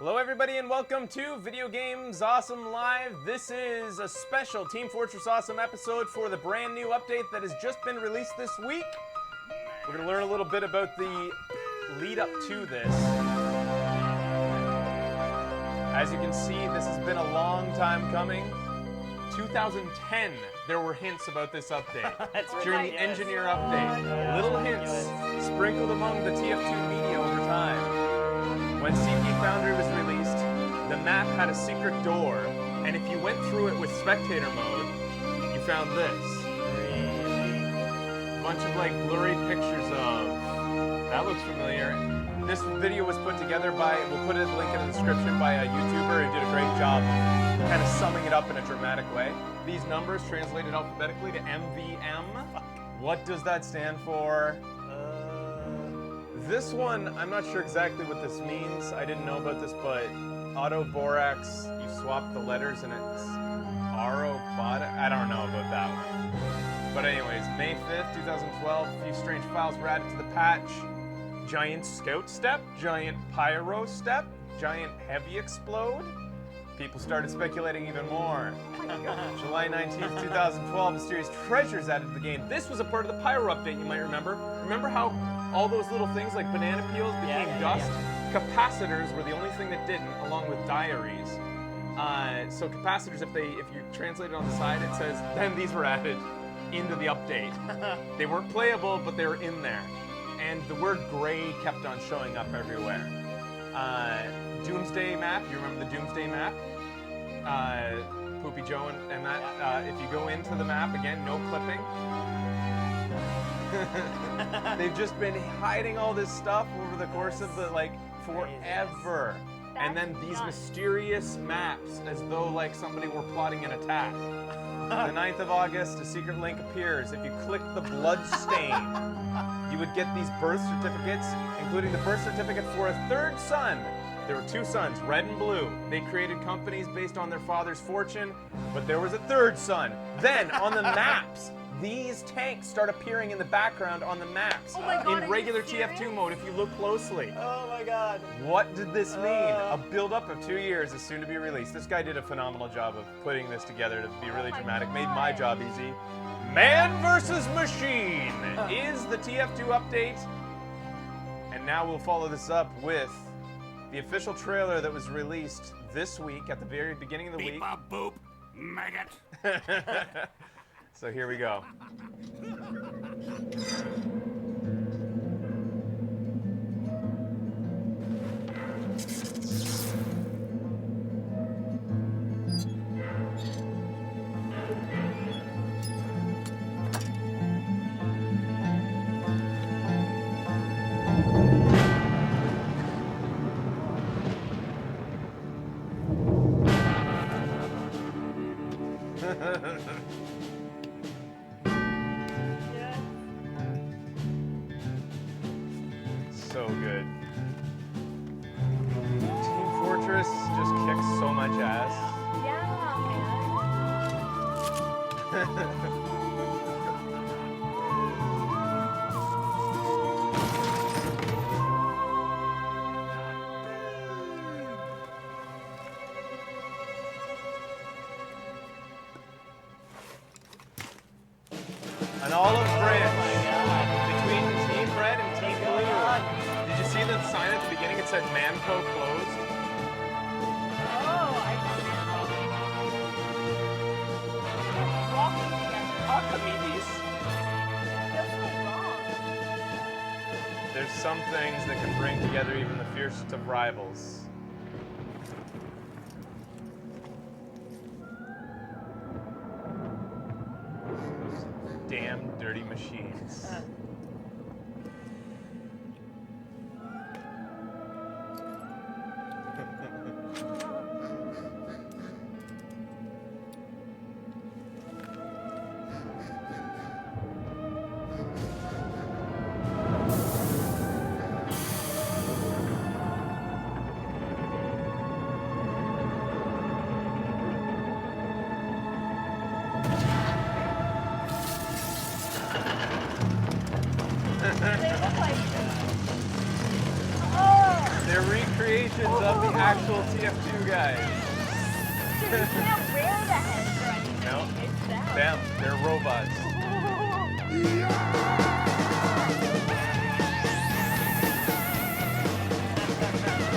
Hello everybody and welcome to Video Games Awesome Live. This is a special Team Fortress Awesome episode for the brand new update that has just been released this week. We're going to learn a little bit about the lead up to this. As you can see, this has been a long time coming. 2010, there were hints about this update. During the engineer update. Little hints sprinkled among the TF2 media over time. When CP Foundry was released, the map had a secret door, and if you went through it with spectator mode, you found this. A bunch of like blurry pictures of... That looks familiar. This video was put together by, we'll put a link in the description, by a YouTuber who did a great job of kind of summing it up in a dramatic way. These numbers translated alphabetically to MVM. What does that stand for? This one, I'm not sure exactly what this means. I didn't know about this, but Auto Borax, you swap the letters and it's Arobot. I don't know about that one. But anyways, May 5th, 2012, a few strange files were added to the patch. Giant Scout Step, Giant Pyro Step, Giant Heavy Explode. People started speculating even more. July 19th, 2012, mysterious treasures added to the game. This was a part of the Pyro update, you might remember. Remember how all those little things like banana peels became dust? Yeah. Capacitors were the only thing that didn't, along with diaries. So capacitors, if you translate it on the side, it says, then these were added into the update. They weren't playable, but they were in there. And the word gray kept on showing up everywhere. Doomsday map, you remember the Doomsday map? Poopy Joe and that. If you go into the map, again, no clipping. They've just been hiding all this stuff over the course of the, forever. And then these mysterious maps, as though like somebody were plotting an attack. The 9th of August, a secret link appears. If you click the blood stain, you would get these birth certificates, including the birth certificate for a third son. There were two sons, red and blue. They created companies based on their father's fortune, but there was a third son. Then, on the maps, these tanks start appearing in the background on the maps. Oh my God, in regular TF2 mode, if you look closely. Oh my God. What did this mean? A build-up of 2 years is soon to be released. This guy did a phenomenal job of putting this together to be really dramatic. Made my job easy. Man versus Machine is the TF2 update. And now we'll follow this up with the official trailer that was released this week at the very beginning of the week. Beep-a-boop, maggot. So here we go. So good. Team Fortress just kicks so much ass. Yeah, man. An olive branch between Team Red and Team Blue. Did you see the sign at the beginning? It said Manco closed. Oh, I thought walking together. Archimedes. Feels so wrong. There's some things that can bring together even the fiercest of rivals. Damn dirty machines. They're recreations of the actual TF2 guys. So you can't wear the heads or anything. No. It's them. Them. They're robots.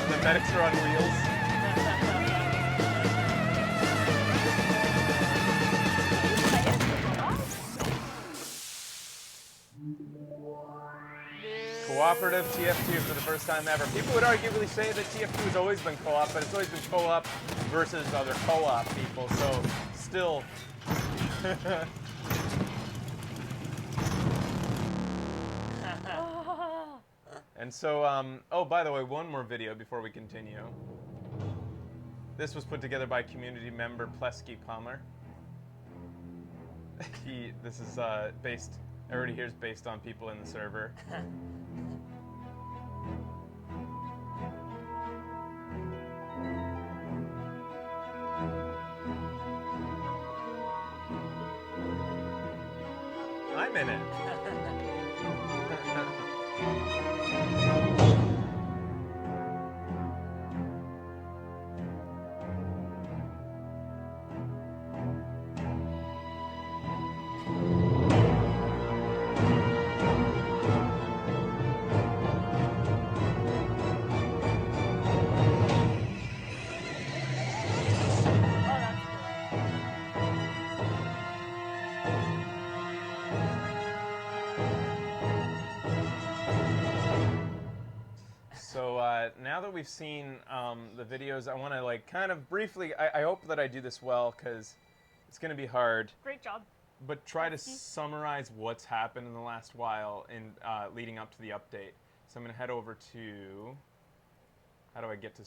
The medics are on wheels. Cooperative TF2 for the first time ever. People would arguably say that TF2 has always been co-op, but it's always been co-op versus other co-op people, so still. And so, oh, by the way, one more video before we continue. This was put together by community member Plesky Palmer. This is based, everybody here is based on people in the server. I'm in it. So now that we've seen the videos, I want to like kind of briefly, I hope that I do this well because it's going to be hard, Great job. but try to summarize what's happened in the last while in leading up to the update. So I'm going to head over to, how do I get to,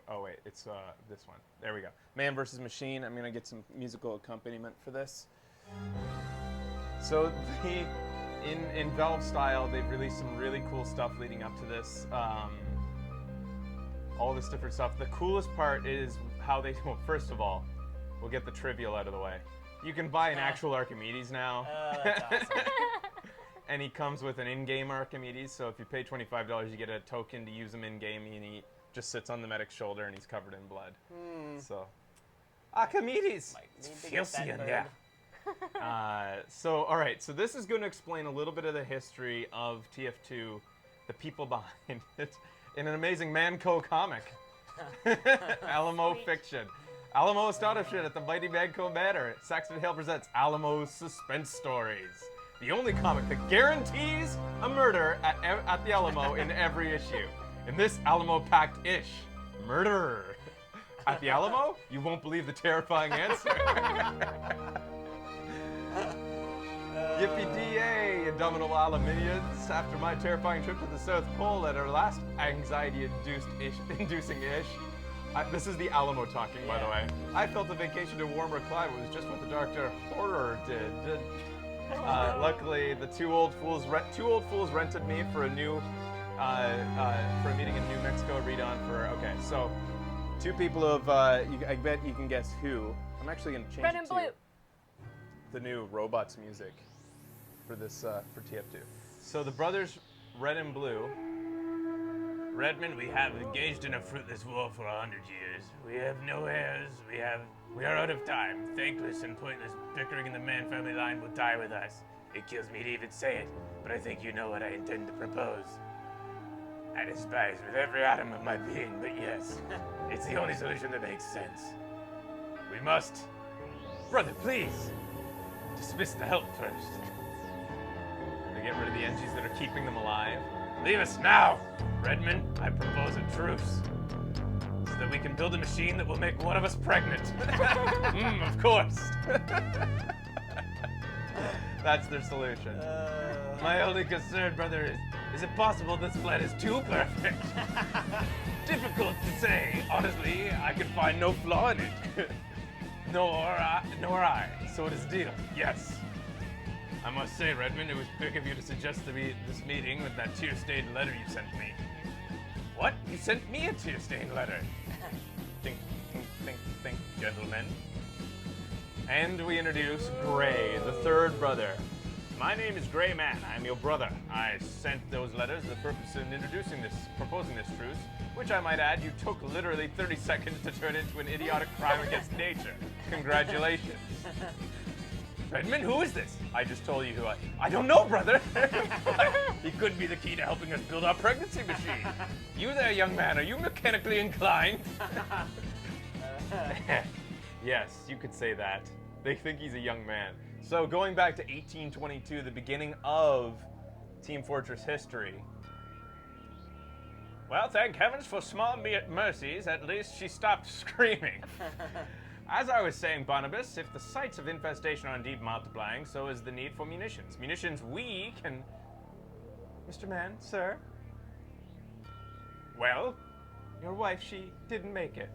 oh wait, it's this one. There we go. Man versus Machine. I'm going to get some musical accompaniment for this. So in Valve style, they've released some really cool stuff leading up to this. All this different stuff. The coolest part is how they, well, first of all, we'll get the trivial out of the way. You can buy an actual Archimedes now. That's awesome. And he comes with an in-game Archimedes, so if you pay $25, you get a token to use him in-game, and he just sits on the medic's shoulder, and he's covered in blood. So, Archimedes! Might It's need to get filthy that in there. So, all right. So this is going to explain a little bit of the history of TF2, the people behind it, in an amazing Manco comic, Alamo fiction. Alamo astonishment at the mighty Manco Manor. Saxon Hale presents Alamo's Suspense Stories, the only comic that guarantees a murder at the Alamo in every issue. In this Alamo-packed ish, murder at the Alamo? You won't believe the terrifying answer. Yippee-dee-yay, indomitable Aluminians. After my terrifying trip to the South Pole at our last anxiety-inducing ish. This is the Alamo talking, by the way. I felt a vacation to warmer climate was just what the Dr. Horror did. Luckily, the two old fools rented me for a new, for a meeting in New Mexico. Read on for, okay, so two people of, I bet you can guess who. I'm actually going to change Red it and to blue. the new robots music for this for TF2. So the brothers Red and Blue. Redmond, we have engaged in a fruitless war for 100 years. We have no heirs. We are out of time. Thankless and pointless bickering in the Mann family line will die with us. It kills me to even say it, but I think you know what I intend to propose. I despise with every atom of my being, but yes, it's the only solution that makes sense. We must, brother, please. Dismiss the help first. To get rid of the engines that are keeping them alive. Leave us now! Redmond, I propose a truce. So that we can build a machine that will make one of us pregnant. Of course. That's their solution. My only concern, brother, is it possible this plan is too perfect? Difficult to say. Honestly, I can find no flaw in it. Nor I. So it is a deal. Yes. I must say, Redmond, it was big of you to suggest this meeting with that tear-stained letter you sent me. What? You sent me a tear-stained letter? Think, gentlemen. And we introduce Gray, the third brother. My name is Gray Man. I'm your brother. I sent those letters for the purpose of proposing this truce, which I might add, you took literally 30 seconds to turn into an idiotic crime against nature. Congratulations. Redmond, who is this? I just told you who I don't know, brother. He could be the key to helping us build our pregnancy machine. You there, young man, are you mechanically inclined? Yes, you could say that. They think he's a young man. So going back to 1822, the beginning of Team Fortress history. Well, thank heavens for small mercies. At least she stopped screaming. As I was saying, Barnabas, if the sites of infestation are indeed multiplying, so is the need for munitions. Munitions we can... Mr. Mann, sir? Well, your wife, she didn't make it.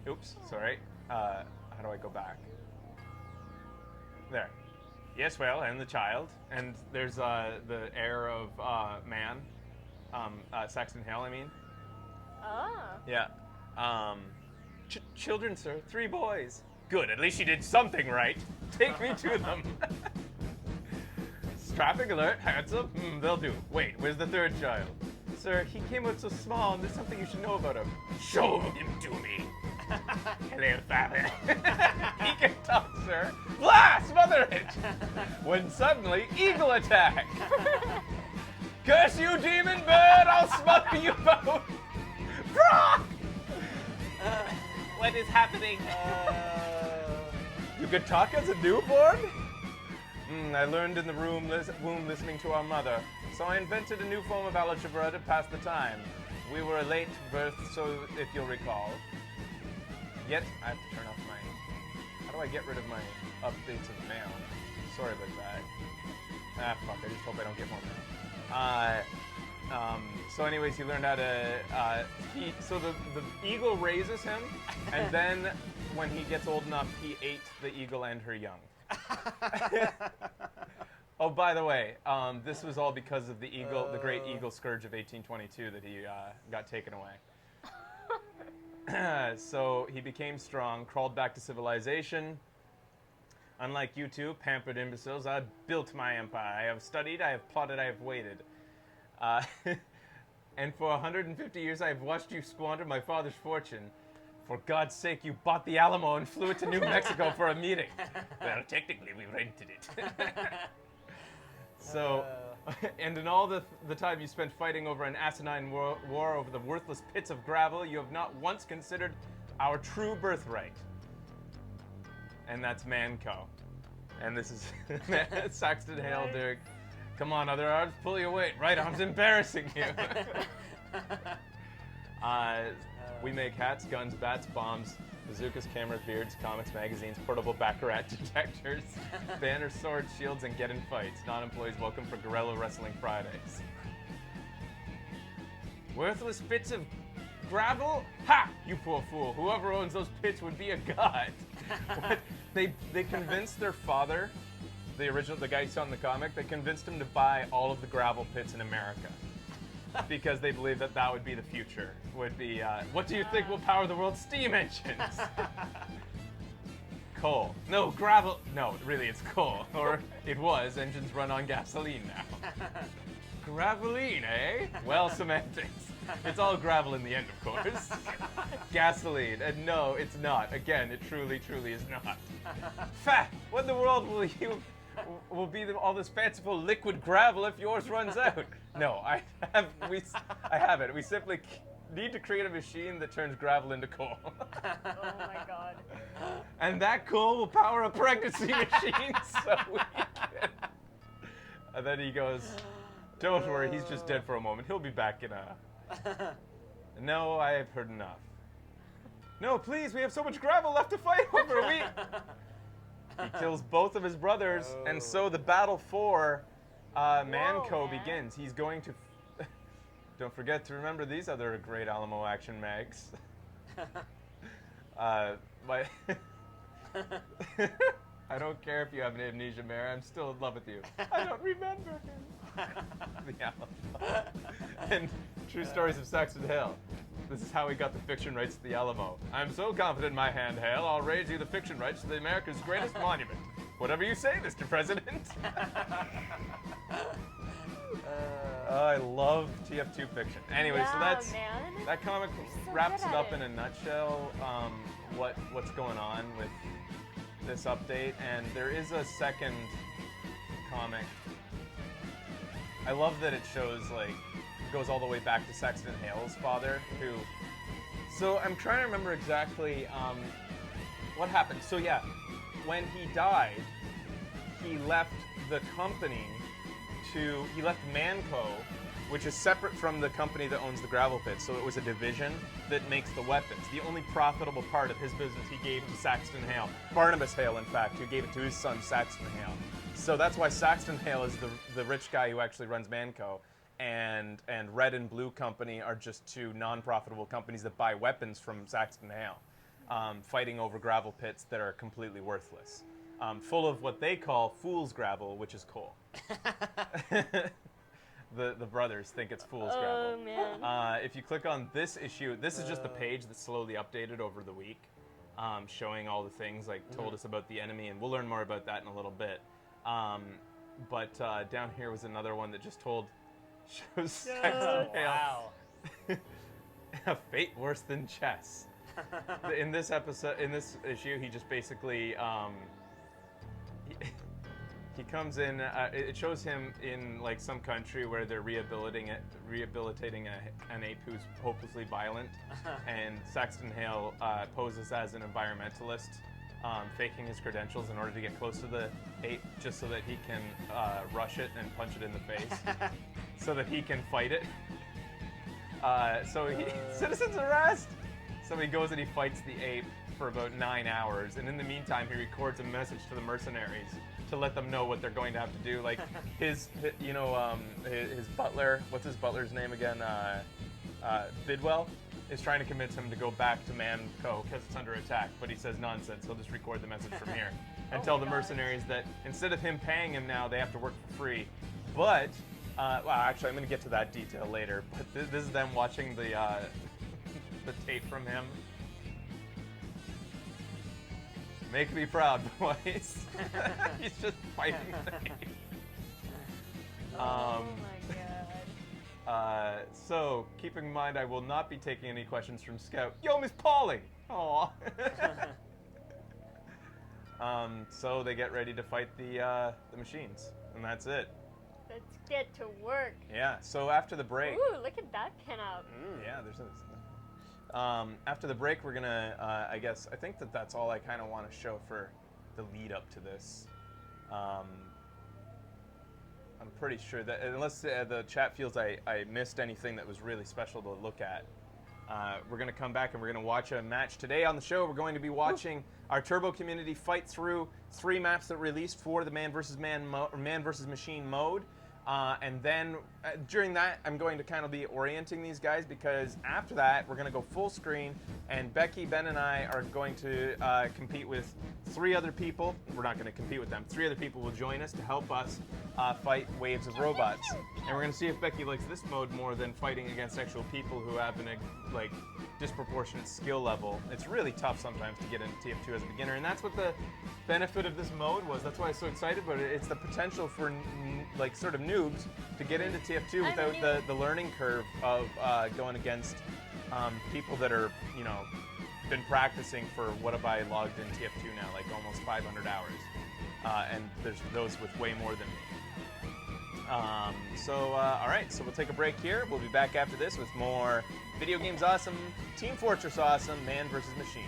Oops, sorry. How do I go back? There. Yes, well, and the child. And there's the heir of Mann. Saxton Hale, I mean. Oh. Yeah. Children, sir. 3 boys. Good, at least you did something right. Take me to them. Traffic alert, handsome. They'll do. Wait, where's the 3rd child? Sir, he came out so small, and there's something you should know about him. Show him to me. Hello, father. He can talk, sir. Blast, mother it! When suddenly, eagle attack. Curse you, demon bird! I'll smother you both. What is happening? You could talk as a newborn? I learned in the womb listening to our mother. So I invented a new form of algebra to pass the time. We were a late birth, so if you'll recall. Yet, I have to turn off my... How do I get rid of my updates of mail? Sorry about that. Fuck, I just hope I don't get more mail. So anyways, he learned how to... So the eagle raises him, and then when he gets old enough, he ate the eagle and her young. Oh, by the way, this was all because of the eagle, the great eagle scourge of 1822 that he got taken away. So he became strong, crawled back to civilization. Unlike you two, pampered imbeciles, I built my empire. I have studied, I have plotted, I have waited. And for 150 years, I have watched you squander my father's fortune. For God's sake, you bought the Alamo and flew it to New Mexico for a meeting. Well, technically, we rented it. So, and in all the time you spent fighting over an asinine war over the worthless pits of gravel, you have not once considered our true birthright. And that's Manco. And this is Saxton Hale, Dirk. Come on, other arms, pull your weight. Right arm's embarrassing you. We make hats, guns, bats, bombs, bazookas, cameras, beards, comics, magazines, portable Baccarat detectors, banners, swords, shields, and get in fights. Non-employees welcome for Guerrilla Wrestling Fridays. Worthless bits of gravel? Ha! You poor fool. Whoever owns those pits would be a god. What? They convinced their father, the guy you saw in the comic, they convinced him to buy all of the gravel pits in America. Because they believe that that would be the future. Would be, what do you think will power the world's steam engines? Coal. No, gravel. No, really, it's coal. Or it was. Engines run on gasoline now. Graveline, eh? Well, semantics. It's all gravel in the end, of course. Gasoline. And no, it's not. Again, it truly, truly is not. Fat! What in the world will be all this fanciful liquid gravel if yours runs out? No, I have it. We simply need to create a machine that turns gravel into coal. Oh my god. And that coal will power a pregnancy machine, so we can... And then he goes, don't worry, he's just dead for a moment. He'll be back in a... No, I have heard enough. No, please, we have so much gravel left to fight over. He kills both of his brothers, and so the battle for Manco begins. He's going to... Don't forget to remember these other great Alamo action mags. I don't care if you have an amnesia, Mary. I'm still in love with you. I don't remember him. The Alamo. And True Stories of Saxton Hale. This is how he got the fiction rights to the Alamo. I'm so confident in my hand, Hale, I'll raise you the fiction rights to the America's greatest monument. Whatever you say, Mr. President. love TF2 fiction. Anyway, so that's man. that comic so wraps good it at up it. in a nutshell. What's going on with this update, and there is a second comic. I love that it shows like it goes all the way back to Sexton Hale's father, who. So I'm trying to remember exactly what happened. So yeah, when he died, he left the company he left Manco, which is separate from the company that owns the gravel pits. So it was a division that makes the weapons. The only profitable part of his business he gave to Saxton Hale. Barnabas Hale, in fact, who gave it to his son, Saxton Hale. So that's why Saxton Hale is the rich guy who actually runs Manco. And Red and Blue Company are just two non-profitable companies that buy weapons from Saxton Hale, fighting over gravel pits that are completely worthless. Full of what they call fool's gravel, which is coal. The brothers think it's fool's gravel. Oh man. If you click on this issue, this is just the page that's slowly updated over the week, showing all the things, like told us about the enemy, and we'll learn more about that in a little bit. But down here was another one that just shows Sexton Hale. Wow. A fate worse than chess. In this issue, he just basically he comes in. It shows him in like some country where they're rehabilitating an ape who's hopelessly violent, and Saxton Hale poses as an environmentalist, faking his credentials in order to get close to the ape, just so that he can rush it and punch it in the face, so that he can fight it. Citizens arrest! So he goes and he fights the ape for about 9 hours, and in the meantime, he records a message to the mercenaries to let them know what they're going to have to do. Like his butler, what's his butler's name again? Bidwell is trying to convince him to go back to Manco because it's under attack, but he says nonsense. He'll just record the message from here and tell the mercenaries that instead of him paying him now, they have to work for free. But well, actually, I'm going to get to that detail later. But this is them watching the tape from him. Make me proud, boys. He's just fighting the ape. Oh my god. So, keeping in mind, I will not be taking any questions from Scout. Yo, Miss Polly! Aw. So they get ready to fight the machines, and that's it. Let's get to work. Yeah. So after the break. Ooh, look at that pinup. Yeah, there's a. After the break, we're gonna. I think that's all I kind of want to show for the lead up to this. I'm pretty sure that unless the chat feels I missed anything that was really special to look at, we're going to come back and we're going to watch a match today on the show. We're going to be watching our Turbo community fight through 3 maps that released for the Man vs. Machine mode. And then during that, I'm going to kind of be orienting these guys, because after that, we're going to go full screen, and Becky, Ben, and I are going to compete with 3 other people. We're not going to compete with them. 3 other people will join us to help us fight waves of robots. And we're going to see if Becky likes this mode more than fighting against actual people who have an disproportionate skill level. It's really tough sometimes to get into TF2 as a beginner, and that's what the benefit of this mode was. That's why I'm so excited about it. It's the potential for sort of noobs to get into TF2 without the learning curve of going against people that are, been practicing for, what have I logged in TF2 now, like almost 500 hours. And there's those with way more than me. All right, so we'll take a break here. We'll be back after this with more Video Games Awesome, Team Fortress Awesome, Man vs. Machine.